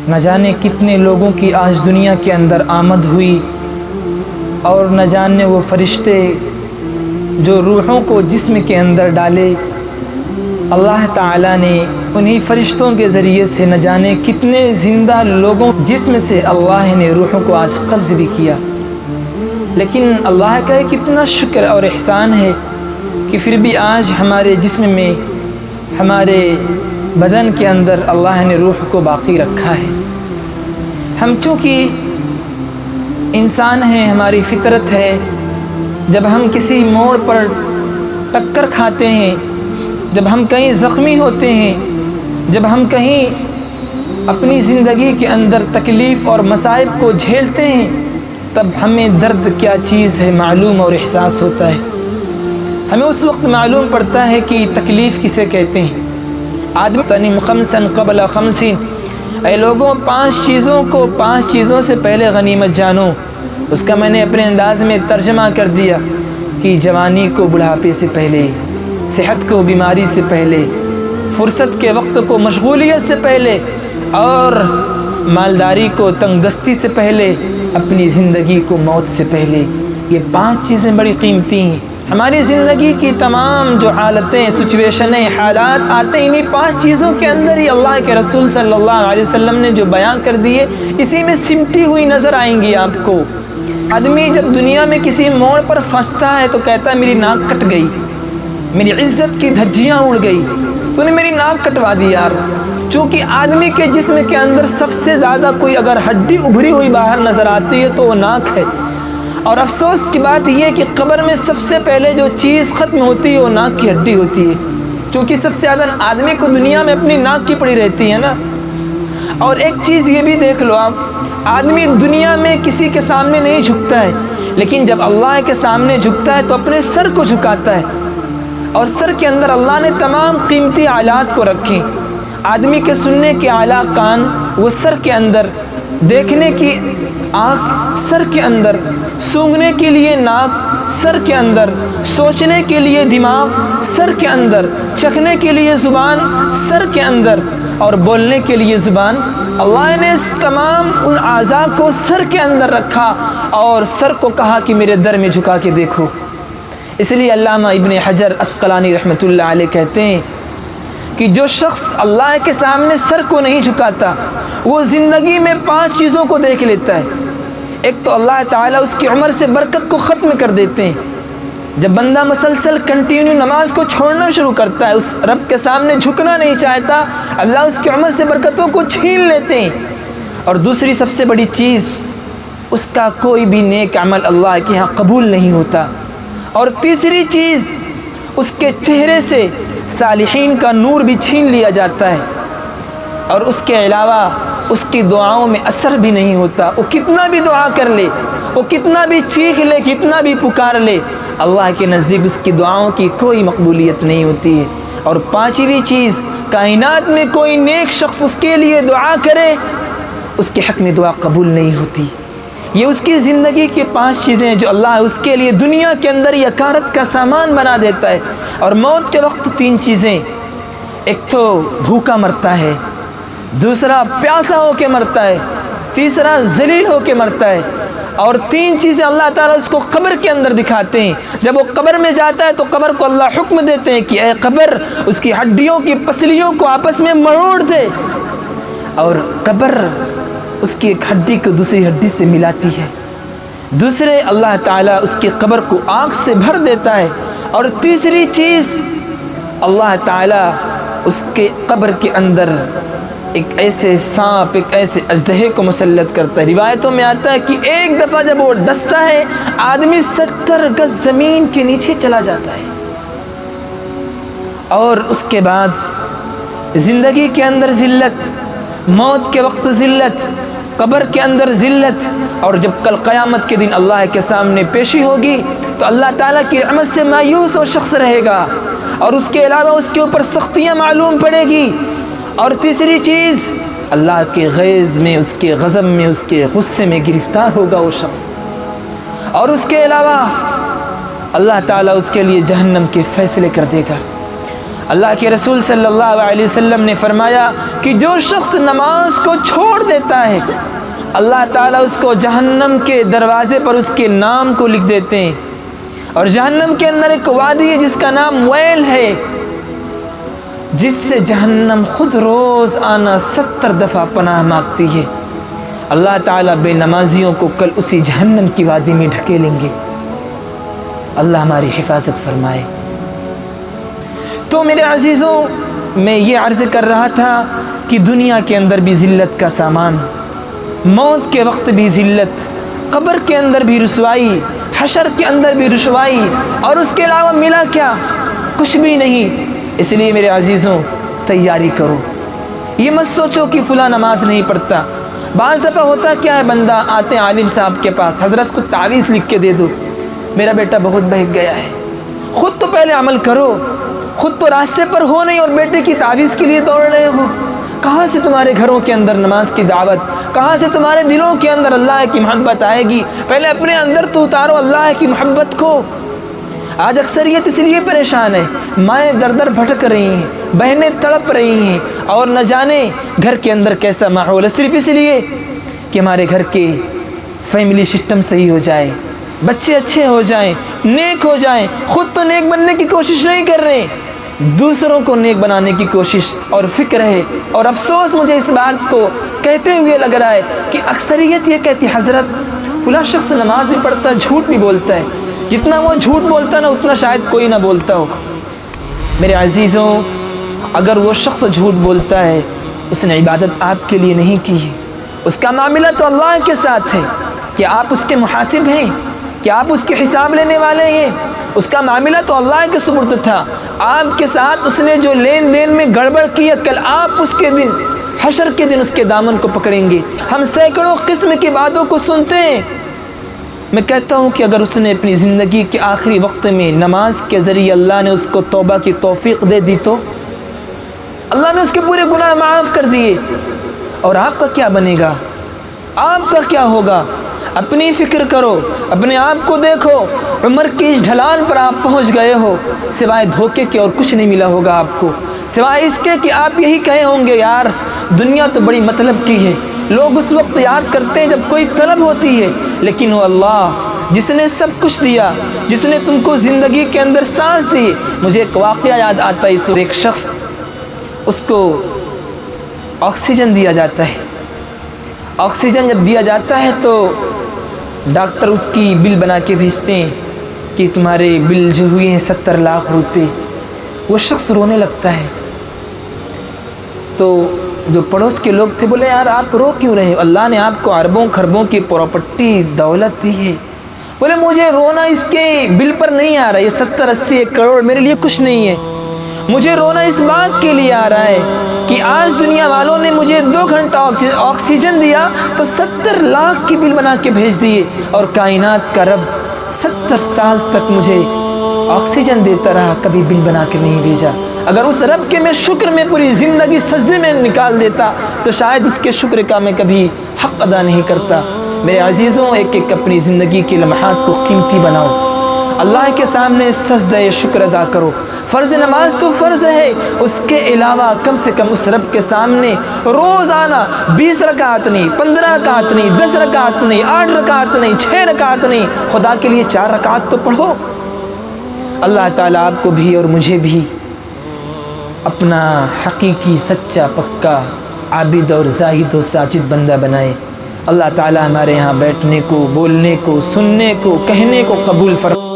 نہ جانے کتنے لوگوں کی آج دنیا کے اندر آمد ہوئی، اور نہ جانے وہ فرشتے جو روحوں کو جسم کے اندر ڈالے، اللہ تعالیٰ نے انہی فرشتوں کے ذریعے سے نہ جانے کتنے زندہ لوگوں جسم سے اللہ نے روحوں کو آج قبض بھی کیا۔ لیکن اللہ کا کتنا شکر اور احسان ہے کہ پھر بھی آج ہمارے جسم میں، ہمارے بدن کے اندر اللہ نے روح کو باقی رکھا ہے۔ ہم چونکہ انسان ہیں، ہماری فطرت ہے، جب ہم کسی موڑ پر ٹکر کھاتے ہیں، جب ہم کہیں زخمی ہوتے ہیں، جب ہم کہیں اپنی زندگی کے اندر تکلیف اور مصائب کو جھیلتے ہیں، تب ہمیں درد کیا چیز ہے معلوم اور احساس ہوتا ہے۔ ہمیں اس وقت معلوم پڑتا ہے کہ تکلیف کسے کہتے ہیں۔ آدمی تنم خمسن قبل خمسین، اے لوگوں 5 چیزوں سے پہلے غنیمت جانو۔ اس کا میں نے اپنے انداز میں ترجمہ کر دیا کہ جوانی کو بڑھاپے سے پہلے، صحت کو بیماری سے پہلے، فرصت کے وقت کو مشغولیت سے پہلے، اور مالداری کو تنگ دستی سے پہلے، اپنی زندگی کو موت سے پہلے۔ یہ 5 چیزیں بڑی قیمتی ہیں۔ ہماری زندگی کی تمام جو حالتیں، سچویشنیں، حالات آتے ہیں، انہی 5 چیزوں کے اندر ہی اللہ کے رسول صلی اللہ علیہ وسلم نے جو بیان کر دیے، اسی میں سمٹی ہوئی نظر آئیں گی آپ کو۔ آدمی جب دنیا میں کسی موڑ پر پھنستا ہے تو کہتا ہے میری ناک کٹ گئی، میری عزت کی دھجیاں اڑ گئی، تو نے میری ناک کٹوا دی یار۔ چونکہ آدمی کے جسم کے اندر سب سے زیادہ کوئی اگر ہڈی ابھری ہوئی باہر نظر آتی ہے تو وہ ناک ہے، اور افسوس کی بات یہ کہ قبر میں سب سے پہلے جو چیز ختم ہوتی ہے وہ ناک کی ہڈی ہوتی ہے، چونکہ سب سے زیادہ آدمی کو دنیا میں اپنی ناک کی پڑی رہتی ہے نا۔ اور ایک چیز یہ بھی دیکھ لو آپ، آدمی دنیا میں کسی کے سامنے نہیں جھکتا ہے، لیکن جب اللہ کے سامنے جھکتا ہے تو اپنے سر کو جھکاتا ہے، اور سر کے اندر اللہ نے تمام قیمتی آلات کو رکھیں۔ آدمی کے سننے کے اعلیٰ کان وہ سر کے اندر، دیکھنے کی آنکھ سر کے اندر، سونگھنے کے لیے ناک سر کے اندر، سوچنے کے لیے دماغ سر کے اندر، چکھنے کے لیے زبان سر کے اندر، اور بولنے کے لیے زبان۔ اللہ نے اس تمام ان اعضاء کو سر کے اندر رکھا اور سر کو کہا کہ میرے در میں جھکا کے دیکھو۔ اس لیے علامہ ابن حجر عسقلانی رحمۃ اللہ علیہ کہتے ہیں کہ جو شخص اللہ کے سامنے سر کو نہیں جھکاتا، وہ زندگی میں 5 چیزوں کو دیکھ لیتا ہے۔ ایک تو اللہ تعالیٰ اس کی عمر سے برکت کو ختم کر دیتے ہیں۔ جب بندہ مسلسل کنٹینیو نماز کو چھوڑنا شروع کرتا ہے، اس رب کے سامنے جھکنا نہیں چاہتا، اللہ اس کی عمر سے برکتوں کو چھین لیتے ہیں۔ اور دوسری سب سے بڑی چیز، اس کا کوئی بھی نیک عمل اللہ کے ہاں قبول نہیں ہوتا۔ اور تیسری چیز، اس کے چہرے سے صالحین کا نور بھی چھین لیا جاتا ہے، اور اس کے علاوہ اس کی دعاؤں میں اثر بھی نہیں ہوتا۔ وہ کتنا بھی دعا کر لے، وہ کتنا بھی چیخ لے، کتنا بھی پکار لے، اللہ کے نزدیک اس کی دعاؤں کی کوئی مقبولیت نہیں ہوتی ہے۔ اور 5ویں چیز، کائنات میں کوئی نیک شخص اس کے لیے دعا کرے، اس کے حق میں دعا قبول نہیں ہوتی۔ یہ اس کی زندگی کی 5 چیزیں ہیں جو اللہ اس کے لیے دنیا کے اندر یکارت کا سامان بنا دیتا ہے۔ اور موت کے وقت 3 چیزیں، ایک تو بھوکا مرتا ہے، دوسرا پیاسا ہو کے مرتا ہے، تیسرا ذلیل ہو کے مرتا ہے، اور 3 چیزیں اللہ تعالیٰ اس کو قبر کے اندر دکھاتے ہیں۔ جب وہ قبر میں جاتا ہے تو قبر کو اللہ حکم دیتے ہیں کہ اے قبر، اس کی ہڈیوں کی پسلیوں کو آپس میں مروڑ دے، اور قبر اس کی ایک ہڈی کو دوسری ہڈی سے ملاتی ہے۔ دوسرے، اللہ تعالیٰ اس کی قبر کو آگ سے بھر دیتا ہے، اور تیسری چیز، اللہ تعالیٰ اس کے قبر کے اندر ایک ایسے سانپ، ایک ایسے اژدہے کو مسلط کرتا ہے۔ روایتوں میں آتا ہے کہ ایک دفعہ جب وہ ڈستا ہے، آدمی 70 گز زمین کے نیچے چلا جاتا ہے۔ اور اس کے بعد زندگی کے اندر ذلت، موت کے وقت ذلت، قبر کے اندر ذلت، اور جب کل قیامت کے دن اللہ کے سامنے پیشی ہوگی تو اللہ تعالیٰ کی رحمت سے مایوس وہ شخص رہے گا، اور اس کے علاوہ اس کے اوپر سختیاں معلوم پڑے گی۔ اور تیسری چیز، اللہ کے غیظ میں، اس کے غضب میں، اس کے غصے میں گرفتار ہوگا وہ شخص، اور اس کے علاوہ اللہ تعالیٰ اس کے لیے جہنم کے فیصلے کر دے گا۔ اللہ کے رسول صلی اللہ علیہ وسلم نے فرمایا کہ جو شخص نماز کو چھوڑ دیتا ہے اللہ تعالیٰ اس کو جہنم کے دروازے پر اس کے نام کو لکھ دیتے ہیں، اور جہنم کے اندر ایک وادی ہے جس کا نام ویل ہے، جس سے جہنم خود روز آنا 70 دفعہ پناہ مانگتی ہے۔ اللہ تعالیٰ بے نمازیوں کو کل اسی جہنم کی وادی میں ڈھکیلیں گے۔ اللہ ہماری حفاظت فرمائے۔ تو میرے عزیزوں، میں یہ عرض کر رہا تھا کہ دنیا کے اندر بھی ذلت کا سامان، موت کے وقت بھی ذلت، قبر کے اندر بھی رسوائی، حشر کے اندر بھی رسوائی، اور اس کے علاوہ ملا کیا؟ کچھ بھی نہیں۔ اس لیے میرے عزیزوں تیاری کرو۔ یہ مت سوچو کہ فلاں نماز نہیں پڑھتا۔ بعض دفعہ ہوتا کیا ہے، بندہ آتے ہیں عالم صاحب کے پاس، حضرت کو تعویذ لکھ کے دے دو، میرا بیٹا بہت بہک گیا ہے۔ خود تو پہلے عمل کرو، خود تو راستے پر ہو نہیں اور بیٹے کی تعویذ کے لیے دوڑ رہے ہو۔ کہاں سے تمہارے گھروں کے اندر نماز کی دعوت، کہاں سے تمہارے دلوں کے اندر اللہ کی محبت آئے گی؟ پہلے اپنے اندر تو اتارو اللہ کی محبت کو۔ آج اکثریت اس لیے پریشان ہے، مائیں در در بھٹک رہی ہیں، بہنیں تڑپ رہی ہیں، اور نہ جانے گھر کے اندر کیسا ماحول ہے، صرف اس لیے کہ ہمارے گھر کے فیملی سسٹم صحیح ہو جائے، بچے اچھے ہو جائیں، نیک ہو جائیں۔ خود تو نیک بننے کی کوشش نہیں کر رہے، دوسروں کو نیک بنانے کی کوشش اور فکر ہے۔ اور افسوس مجھے اس بات کو کہتے ہوئے لگ رہا ہے کہ اکثریت یہ کہتی ہے، حضرت فلاں شخص نماز بھی پڑھتا ہے، جھوٹ بھی بولتا ہے، جتنا وہ جھوٹ بولتا ہے نا اتنا شاید کوئی نہ بولتا ہو۔ میرے عزیزوں، اگر وہ شخص جھوٹ بولتا ہے، اس نے عبادت آپ کے لیے نہیں کی ہے، اس کا معاملہ تو اللہ کے ساتھ ہے۔ کہ آپ اس کے محاسب ہیں، کہ آپ اس کے حساب لینے والے ہیں، اس کا معاملہ تو اللہ کے سپرد تھا۔ آپ کے ساتھ اس نے جو لین دین میں گڑبڑ کی ہے، کل آپ اس کے دن، حشر کے دن اس کے دامن کو پکڑیں گے۔ ہم سینکڑوں قسم کی باتوں کو سنتے ہیں۔ میں کہتا ہوں کہ اگر اس نے اپنی زندگی کے آخری وقت میں نماز کے ذریعے اللہ نے اس کو توبہ کی توفیق دے دی تو اللہ نے اس کے پورے گناہ معاف کر دیے، اور آپ کا کیا بنے گا؟ آپ کا کیا ہوگا؟ اپنی فکر کرو، اپنے آپ کو دیکھو۔ عمر کی اس ڈھلان پر آپ پہنچ گئے ہو، سوائے دھوکے کے اور کچھ نہیں ملا ہوگا آپ کو، سوائے اس کے کہ آپ یہی کہے ہوں گے، یار دنیا تو بڑی مطلب کی ہے۔ لوگ اس وقت یاد کرتے ہیں جب کوئی طلب ہوتی ہے، لیکن وہ اللہ جس نے سب کچھ دیا، جس نے تم کو زندگی کے اندر سانس دی۔ مجھے ایک واقعہ یاد آتا ہے، ایک شخص، اس کو آکسیجن دیا جاتا ہے۔ آکسیجن جب دیا جاتا ہے تو ڈاکٹر اس کی بل بنا کے بھیجتے ہیں کہ تمہارے بل جو ہوئے ہیں 70 لاکھ روپے۔ وہ شخص رونے لگتا ہے، تو جو پڑوس کے لوگ تھے بولے، یار آپ رو کیوں رہے؟ اللہ نے آپ کو اربوں خربوں کی پراپرٹی دولت دی ہے۔ بولے مجھے رونا اس کے بل پر نہیں آ رہا، یہ 70 80 1 کروڑ میرے لیے کچھ نہیں ہے۔ مجھے رونا اس بات کے لیے آ رہا ہے کہ آج دنیا والوں نے مجھے 2 گھنٹہ آکسیجن دیا تو 70 لاکھ کی بل بنا کے بھیج دیے، اور کائنات کا رب 70 سال تک مجھے آکسیجن دیتا رہا، کبھی بل بنا کے نہیں بھیجا۔ اگر اس رب کے میں شکر میں پوری زندگی سجدے میں نکال دیتا تو شاید اس کے شکر کا میں کبھی حق ادا نہیں کرتا۔ میرے عزیزوں، ایک ایک اپنی زندگی کے لمحات کو قیمتی بناؤ، اللہ کے سامنے سجدہ شکر ادا کرو۔ فرض نماز تو فرض ہے، اس کے علاوہ کم سے کم اس رب کے سامنے روزانہ 20 رکعت نہیں، 15 رکعت نہیں، 10 رکعت نہیں، 8 رکعت نہیں، 6 رکعت نہیں، خدا کے لیے 4 رکعت تو پڑھو۔ اللہ تعالیٰ آپ کو بھی اور مجھے بھی اپنا حقیقی سچا پکا عابد اور زاہد و ساجد بندہ بنائے۔ اللہ تعالیٰ ہمارے یہاں بیٹھنے کو، بولنے کو، سننے کو، کہنے کو قبول فرمائے۔